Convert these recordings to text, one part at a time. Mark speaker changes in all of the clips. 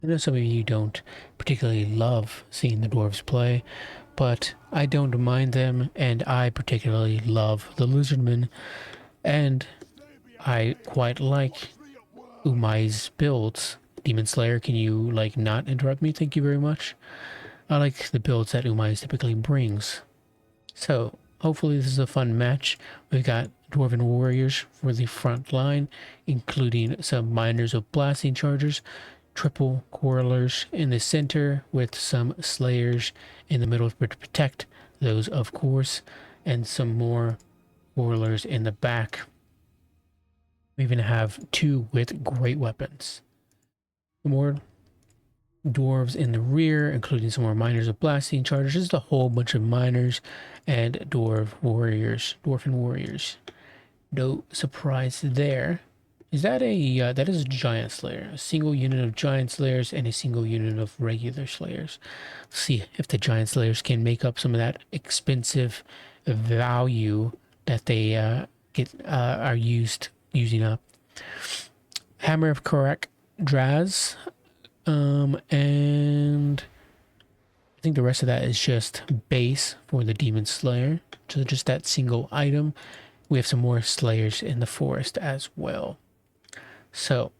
Speaker 1: I know some of you don't particularly love seeing the dwarves play, but I don't mind them, and I particularly love the Lizardmen, and I quite like Umai's builds. Demon Slayer, can you, like, not interrupt me? Thank you very much. I like the builds that Umai typically brings. So, hopefully this is a fun match. We've got Dwarven Warriors for the front line, including some Miners of Blasting Chargers, triple Quarrelers in the center, with some Slayers in the middle to protect those, of course, and some more Quarrelers in the back. We even have two with great weapons. More dwarves in the rear, including some more miners of blasting chargers. Just a whole bunch of miners and dwarven warriors. No surprise there. Is that a that is a giant slayer? A single unit of giant slayers and a single unit of regular slayers. Let's see if the giant slayers can make up some of that expensive value that they are using up. Hammer of Karak Draz, and I think the rest of that is just base for the Demon Slayer. So just that single item. We have some more Slayers in the forest as well. So,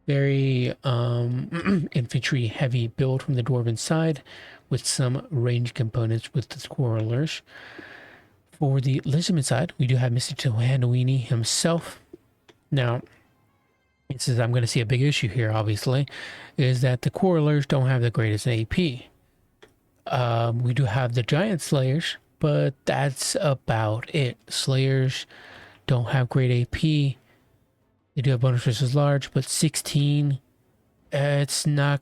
Speaker 1: very infantry heavy build from the Dwarven side, with some range components with the Quarrelers. For the Lizardmen side, we do have Mr. Tehenhauin himself. Now, it says I'm going to see a big issue here, obviously, is that the Quarrelers don't have the greatest AP. We do have the Giant Slayers, but that's about it. Slayers don't have great AP. They do have bonus versus large, but 16, it's not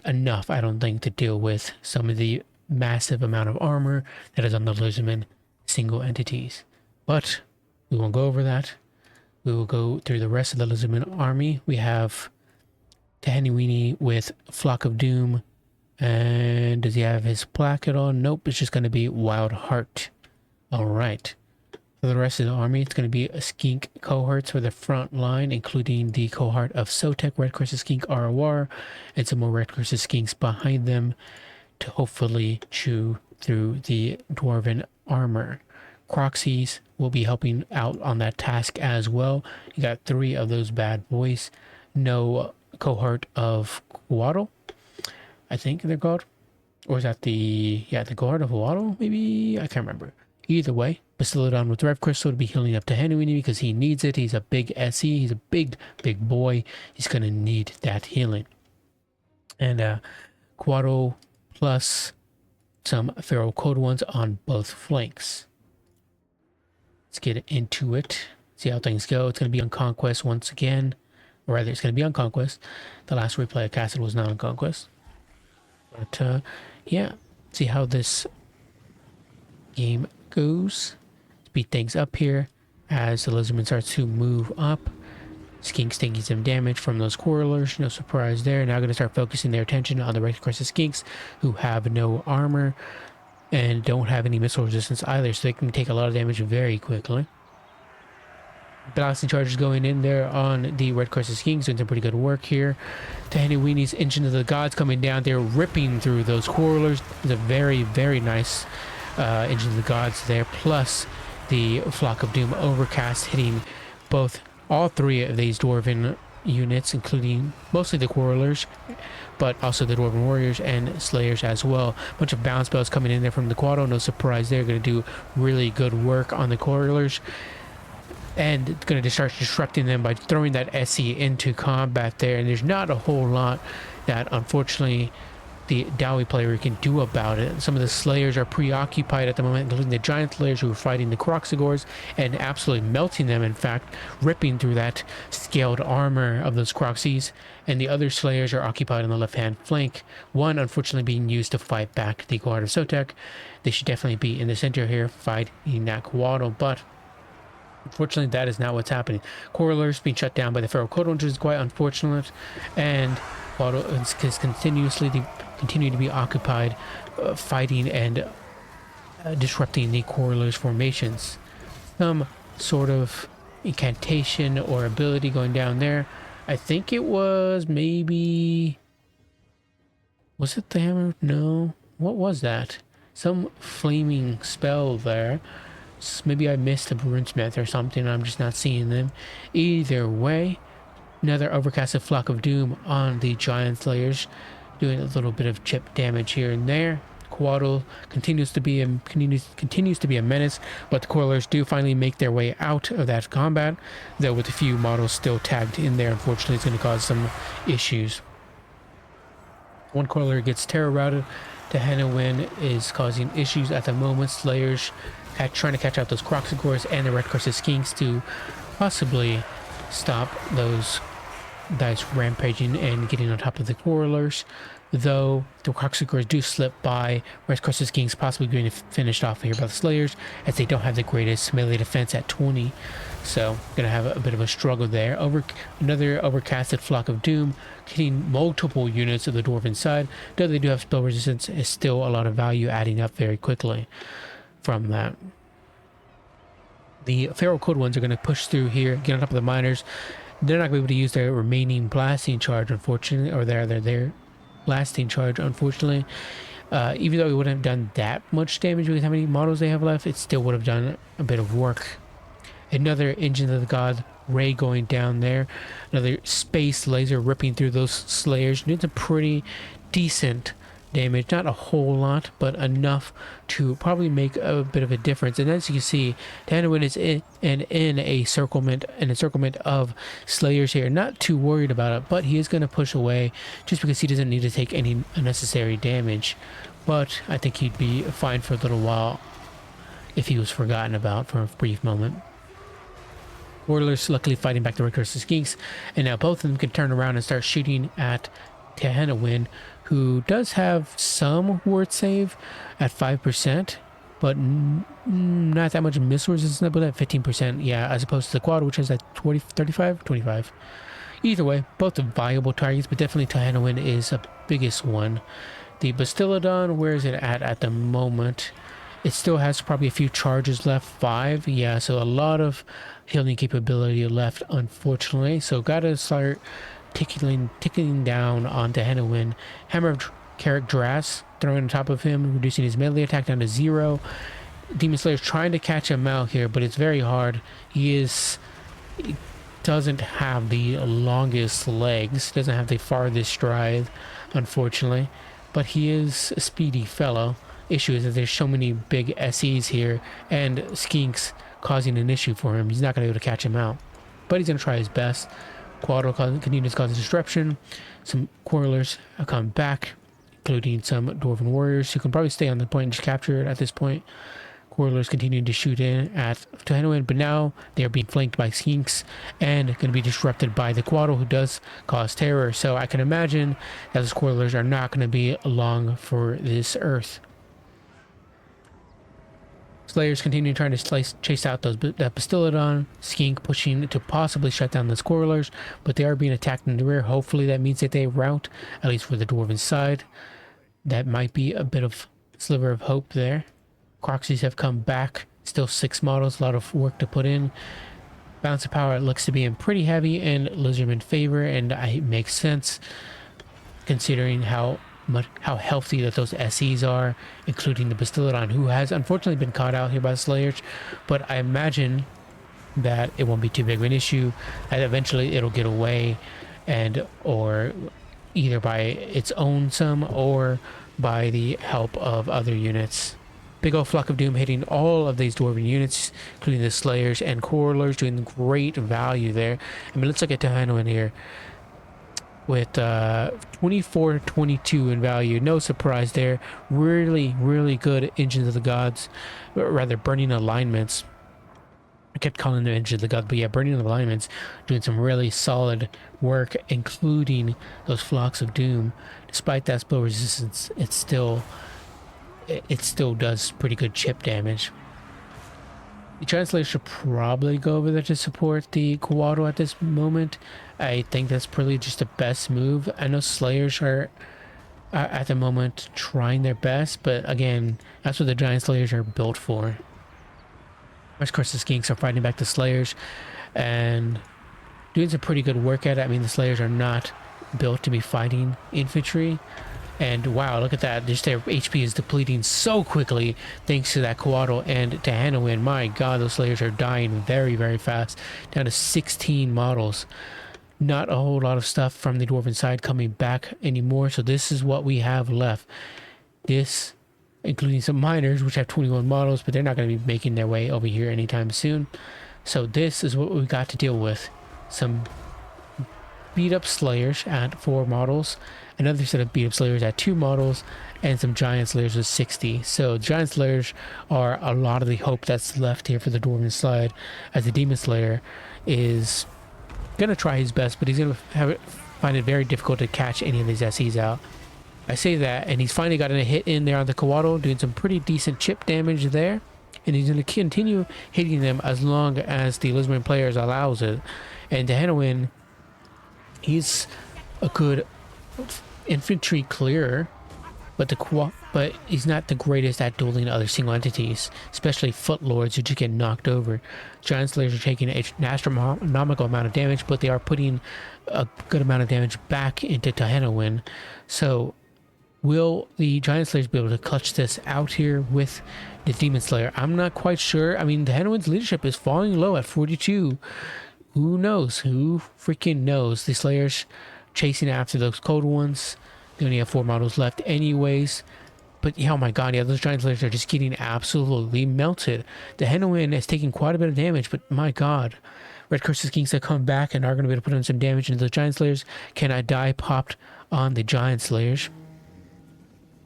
Speaker 1: enough, I don't think, to deal with some of the massive amount of armor that is on the Lizardmen single entities. But we won't go over that. We will go through the rest of the Lizardmen army. We have Tehenhauin with Flock of Doom. And does he have his plaque at all? Nope, it's just going to be Wild Heart. Alright. For the rest of the army, it's going to be a skink cohorts for the front line, including the cohort of Sotek, Red Crested Skink ROR, and some more Red Crested Skinks behind them to hopefully chew through the Dwarven armor. Croxies will be helping out on that task as well. You got 3 of those bad boys. No cohort of Waddle, I think they're called. Or is that the cohort of Waddle, maybe? I can't remember. Either way, Bastiladon with Rev Crystal to be healing up to Tehenhauin because he needs it. He's a big SE. He's a big boy. He's going to need that healing. And Quaddle plus some Feral Code ones on both flanks. Let's get into it. See how things go. It's going to be on Conquest once again. Or rather, it's going to be on Conquest. The last replay I casted was not on Conquest. But yeah, see how this game goes. Speed things up here as the Lizardman starts to move up. Skinks taking some damage from those Quarrelers, no surprise there. Now going to start focusing their attention on the Red Crested Skinks, who have no armor and don't have any missile resistance either, so they can take a lot of damage very quickly. Blasting charges going in there on the Red Crested Skinks, doing some pretty good work here. Tehenhauin's Engine of the Gods coming down there, ripping through those Quarrelers. It's a very, very nice Engine of the Gods there, plus the Flock of Doom Overcast hitting all 3 of these Dwarven units, including mostly the Quarrelers, but also the Dwarven Warriors and Slayers as well. A bunch of bounce spells coming in there from the Quado, no surprise they're going to do really good work on the Quarrelers. And it's going to start disrupting them by throwing that SE into combat there. And there's not a whole lot that, unfortunately, the Dawi player can do about it. Some of the Slayers are preoccupied at the moment, including the Giant Slayers who are fighting the Croxigors and absolutely melting them, in fact, ripping through that scaled armor of those Croxies. And the other Slayers are occupied on the left-hand flank. One, unfortunately, being used to fight back the Guard of Sotek. They should definitely be in the center here, fighting that Quaddle, but unfortunately, that is not what's happening. Quarrelers being shut down by the Feral Code, which is quite unfortunate, and Quaddle is continue to be occupied fighting and disrupting the Quarrelers' formations. Some sort of incantation or ability going down there. I think it was maybe Was it the hammer? No. What was that? Some flaming spell there. Maybe I missed a runesmith or something. I'm just not seeing them. Either way, another overcasted flock of doom on the giant slayers, doing a little bit of chip damage here and there. Quaddle continues to be a menace, but the Coilers do finally make their way out of that combat, though with a few models still tagged in there. Unfortunately, it's going to cause some issues. One Coiler gets terror routed. Tehenhauin is causing issues at the moment. Slayers trying to catch out those Croxigores and the Red Crested Skinks to possibly stop those dice rampaging and getting on top of the Coilers. Though the Croxigores do slip by, Red Crested Skinks possibly being finished off here by the Slayers, as they don't have the greatest melee defense at 20. So gonna have a bit of a struggle there. Another overcasted flock of doom, hitting multiple units of the dwarven side. Though they do have spell resistance, is still a lot of value adding up very quickly from that. The Feral Code ones are going to push through here, get on top of the miners. They're not going to be able to use their remaining blasting charge, unfortunately, or their blasting charge, unfortunately. Even though it wouldn't have done that much damage with how many models they have left, it still would have done a bit of work. Another Engine of the God ray going down there. Another space laser ripping through those slayers. It's a pretty decent damage, not a whole lot, but enough to probably make a bit of a difference. And as you can see, Tehenhauin is in a encirclement of slayers here. Not too worried about it, but he is going to push away just because he doesn't need to take any unnecessary damage. But I think he'd be fine for a little while if he was forgotten about for a brief moment. Warlords luckily fighting back the Red Crested Skinks, and now both of them can turn around and start shooting at Tehenhauin, who does have some ward save at 5%, but not that much missile resistance, but at 15%, yeah, as opposed to the quad, which is at 25. Either way, both are viable targets, but definitely Tehenhauin is the biggest one. The Bastiladon, where is it at the moment? It still has probably a few charges left, 5, yeah, so a lot of healing capability left, unfortunately, so gotta start ticking down on Tehenhauin. Hammer of Carrick Dras throwing on top of him, reducing his melee attack down to 0. Demon Slayer's trying to catch him out here, but it's very hard. He doesn't have the longest legs, doesn't have the farthest stride, unfortunately, but he is a speedy fellow. Issue is that there's so many big SEs here and Skinks causing an issue for him. He's not going to be able to catch him out, but he's going to try his best. Quaddle continues to cause disruption. Some Coilers come back, including some Dwarven Warriors who can probably stay on the point and just capture it at this point. Coilers continuing to shoot in at Tehenhauin, but now they are being flanked by Skinks and going to be disrupted by the Quaddle, who does cause terror. So I can imagine that those Coilers are not going to be long for this earth. Slayers continue trying to chase out that Bastiladon. Skink pushing to possibly shut down those Coilers, but they are being attacked in the rear. Hopefully that means that they rout, at least for the Dwarven side. That might be a bit of sliver of hope there. Croxies have come back. Still 6 models, a lot of work to put in. Balance of power looks to be in pretty heavy in Lizardmen favor, and it makes sense considering how healthy that those SEs are, including the Bastiladon, who has unfortunately been caught out here by the Slayers, but I imagine that it won't be too big of an issue, and eventually it'll get away, or either by its own sum or by the help of other units. Big old flock of doom hitting all of these dwarven units, including the Slayers and Coilers, doing great value there. I mean, let's look at Tehenhauin here with 24-22 in value. No surprise there. Really good Engines of the Gods, or rather burning alignments. I kept calling them Engines of the Gods, but yeah, burning alignments, doing some really solid work, including those flocks of doom. Despite that spell resistance, it still does pretty good chip damage. The Translator should probably go over there to support the Quaddle at this moment. I think that's probably just the best move. I know Slayers are at the moment trying their best, but again, that's what the Giant Slayers are built for. Of course, the Skinks are fighting back the Slayers and doing some pretty good work at it. I mean, the Slayers are not built to be fighting infantry, And wow, look at that. Just their HP is depleting so quickly thanks to that Coatl and Tehenhauin. My god, those Slayers are dying very, very fast. Down to 16 models. Not a whole lot of stuff from the Dwarven side coming back anymore. So this is what we have left. This, including some miners, which have 21 models, but they're not going to be making their way over here anytime soon. So this is what we got to deal with. Some beat up Slayers at 4 models, another set of beat up Slayers at 2 models, and some Giant Slayers with 60. So Giant Slayers are a lot of the hope that's left here for the Dwarven side, as the Demon Slayer is going to try his best, but he's going to find it very difficult to catch any of these SCs out. I say that, and he's finally gotten a hit in there on the Coatl, doing some pretty decent chip damage there, and he's going to continue hitting them as long as the Lizardmen players allows it. And Tehenhauin, he's a good infantry clearer, but he's not the greatest at dueling other single entities, especially foot lords who just get knocked over. Giant Slayers are taking an astronomical amount of damage, but they are putting a good amount of damage back into Tehenhauin. So will the Giant Slayers be able to clutch this out here with the Demon Slayer? I'm not quite sure. I mean, Tehenhauin's leadership is falling low at 42. Who knows? Who freaking knows? The Slayers chasing after those cold ones. They only have 4 models left anyways. But yeah, oh my god, yeah, those Giant Slayers are just getting absolutely melted. The Tehenhauin is taking quite a bit of damage, but my god. Red Curses Kings that come back and are going to be able to put on some damage into those Giant Slayers. Can I die popped on the Giant Slayers?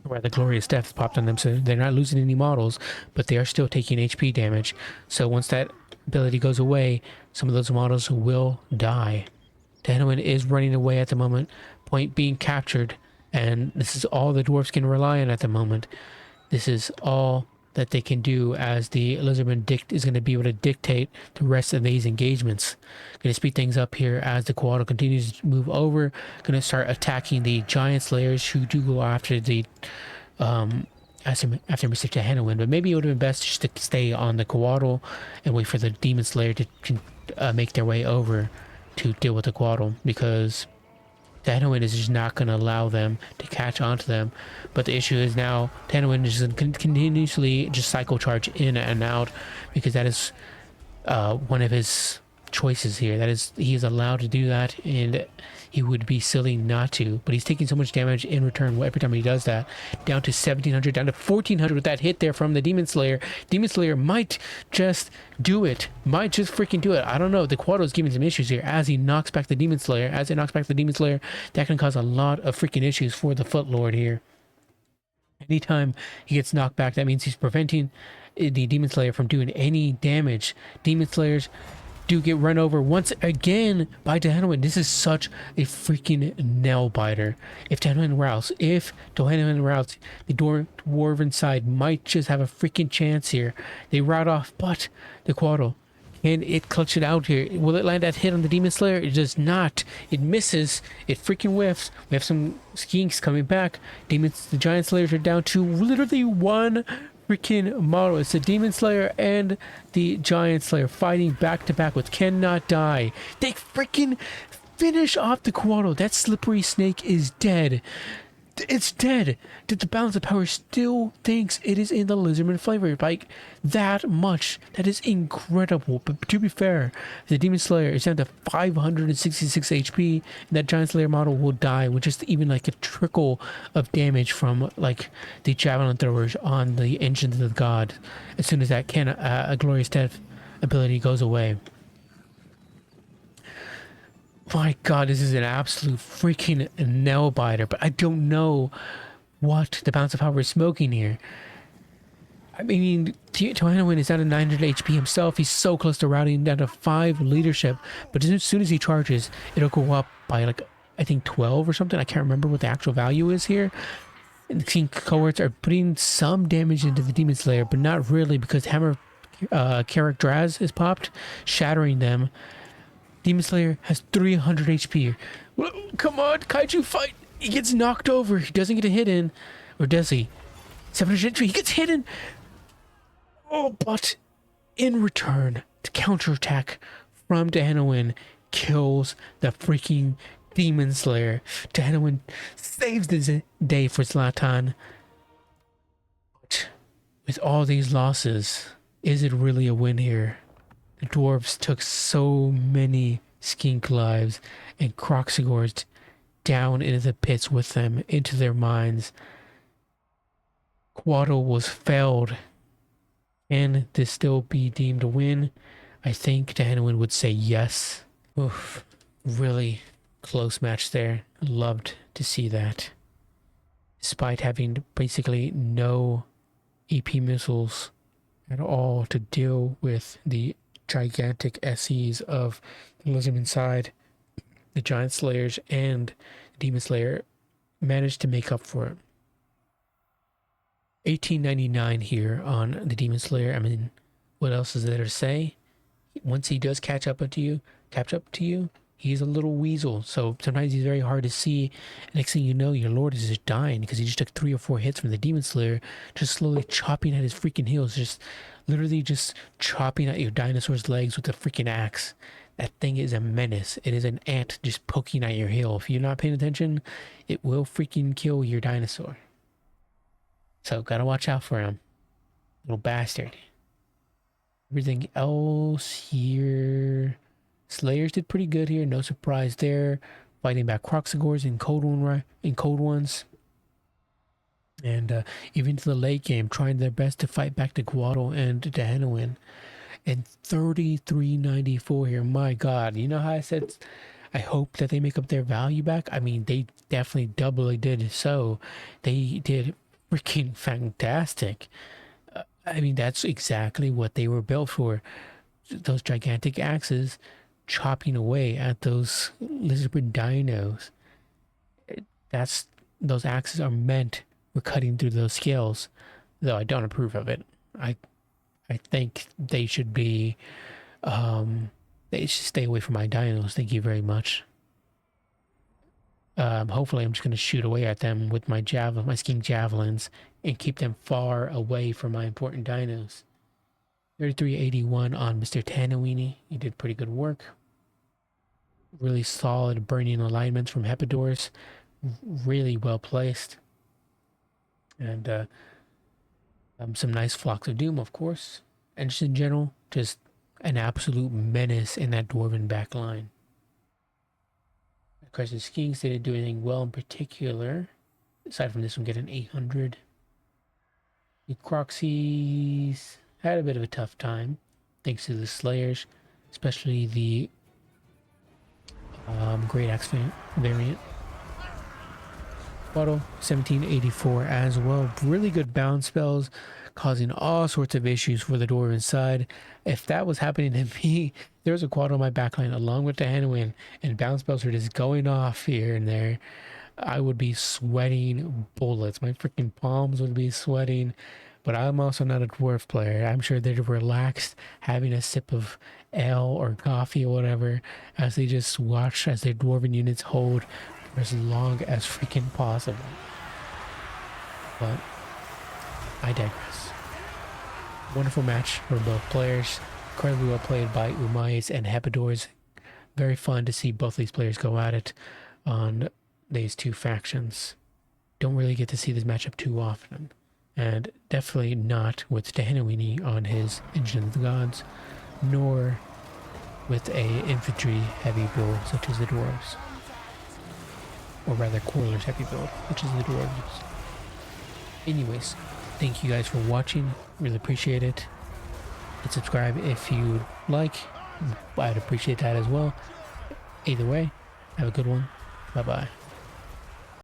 Speaker 1: Where the Glorious Death popped on them, so they're not losing any models, but they are still taking HP damage. So once that ability goes away, some of those models will die. Tehenhauin is running away at the moment, point being captured, and this is all the dwarfs can rely on at the moment. This is all that they can do, as the Lizardman is going to be able to dictate the rest of these engagements. Going to speed things up here as the Coatl continues to move over. Going to start attacking the Giant Slayers who do go after the after Mr. Tehenhauin, but maybe it would have been best just to stay on the Coatl and wait for the Demon Slayer to make their way over to deal with the Coatl, because Tehenhauin is just not going to allow them to catch onto them. But the issue is now Tehenhauin is going to continuously just cycle charge in and out, because that is one of his choices here. That is, he is allowed to do that, and he would be silly not to. But he's taking so much damage in return every time he does that. Down to 1700, down to 1400 with that hit there from the Demon Slayer. Demon Slayer might just do it. Might just freaking do it. I don't know. The Coatl is giving some issues here as he knocks back the Demon Slayer. As it knocks back the Demon Slayer, that can cause a lot of freaking issues for the Foot Lord here. Anytime he gets knocked back, that means he's preventing the Demon Slayer from doing any damage. Demon Slayers do get run over once again by Tehenhauin. This is such a freaking nail biter. If Tehenhauin routes, the Dwarven side might just have a freaking chance here. They rout off, but the Coatl, can it clutch it out here? Will it land that hit on the Demon Slayer? It does not. It misses. It freaking whiffs. We have some skinks coming back. The Giant Slayers are down to literally one freaking model. It's the Demon Slayer and the Giant Slayer fighting back to back with cannot die. They freaking finish off the Coatl. That slippery snake is dead. It's dead. The balance of power still thinks it is in the Lizardman flavor. Like, that much. That is incredible. But to be fair, the Demon Slayer is down to 566 HP. And that Giant Slayer model will die with just even like a trickle of damage from like the javelin throwers on the engines of the god. As soon as that a Glorious Death ability goes away. My god, this is an absolute freaking nail biter, but I don't know what the balance of power is smoking here. I mean, Tehenhauin is down to 900 HP himself. He's so close to routing down to 5 leadership, but as soon as he charges, it'll go up by like, I think 12 or something. I can't remember what the actual value is here. And the King cohorts are putting some damage into the Demon Slayer, but not really, because Hammer Carrick Draz is popped, shattering them. Demon Slayer has 300 HP. Well, come on, Kaiju, fight! He gets knocked over. He doesn't get a hit in. Or does he? 700 HP. He gets hit in. Oh, but in return, the counterattack from Tehenhauin kills the freaking Demon Slayer. Tehenhauin saves the day for Zlatan. But with all these losses, is it really a win here? The Dwarfs took so many skink lives and Croxigors down into the pits with them, into their minds. Quaddle was felled. Can this still be deemed a win? I think Tehenhauin would say yes. Oof, really close match there. Loved to see that. Despite having basically no EP missiles at all to deal with the gigantic SEs of the Lizardmen side, the Giant Slayers and Demon Slayer managed to make up for it. 1899 here on the Demon Slayer. I mean, what else is there to say? Once he does catch up to you, he's a little weasel. So sometimes he's very hard to see. And next thing you know, your lord is just dying because he just took 3 or 4 hits from the Demon Slayer, just slowly chopping at his freaking heels, just literally just chopping at your dinosaur's legs with a freaking axe. That thing is a menace. It is an ant just poking at your heel. If you're not paying attention, it will freaking kill your dinosaur. So gotta watch out for him. Little bastard. Everything else here, Slayers did pretty good here. No surprise there. Fighting back Croxigors in cold ones. And even to the late game, trying their best to fight back to Quaddle and Tehenhauin. And 33.94 here. My God, you know how I said I hope that they make up their value back? I mean, they definitely doubly did so. They did freaking fantastic. I mean, that's exactly what they were built for. Those gigantic axes chopping away at those lizard dinos. Those axes are meant for cutting through those scales. Though I don't approve of it. I think they should be they should stay away from my dinos. Thank you very much. Hopefully I'm just going to shoot away at them with my skink javelins and keep them far away from my important dinos. 3381 on Mr. Tehenhauin. You did pretty good work. Really solid burning alignments from Hepidors. Really well placed. And some nice flocks of doom, of course. And just in general, just an absolute menace in that Dwarven back line. Of course, the Skinks didn't do anything well in particular. Aside from this one, get an 800. The Croxies had a bit of a tough time, thanks to the Slayers, especially the Great Axe variant. Quaddle 1784 as well. Really good bounce spells, causing all sorts of issues for the Dwarven side. If that was happening to me, there was a Quaddle on my backline along with the Tehenhauin, and bounce spells were just going off here and there. I would be sweating bullets. My freaking palms would be sweating. But I'm also not a dwarf player. I'm sure they're relaxed, having a sip of ale or coffee or whatever, as they just watch as their dwarven units hold for as long as freaking possible. But I digress. Wonderful match for both players. Incredibly well played by Umais and Hepidors. Very fun to see both these players go at it on these two factions. Don't really get to see this matchup too often. And definitely not with Tehenhauin on his Engine of the Gods, nor with a infantry heavy build such as the Dwarves. Or rather, Quarrelers heavy build, which is the Dwarves. Anyways, thank you guys for watching. Really appreciate it. Hit subscribe if you like. I'd appreciate that as well. Either way, have a good one. Bye-bye.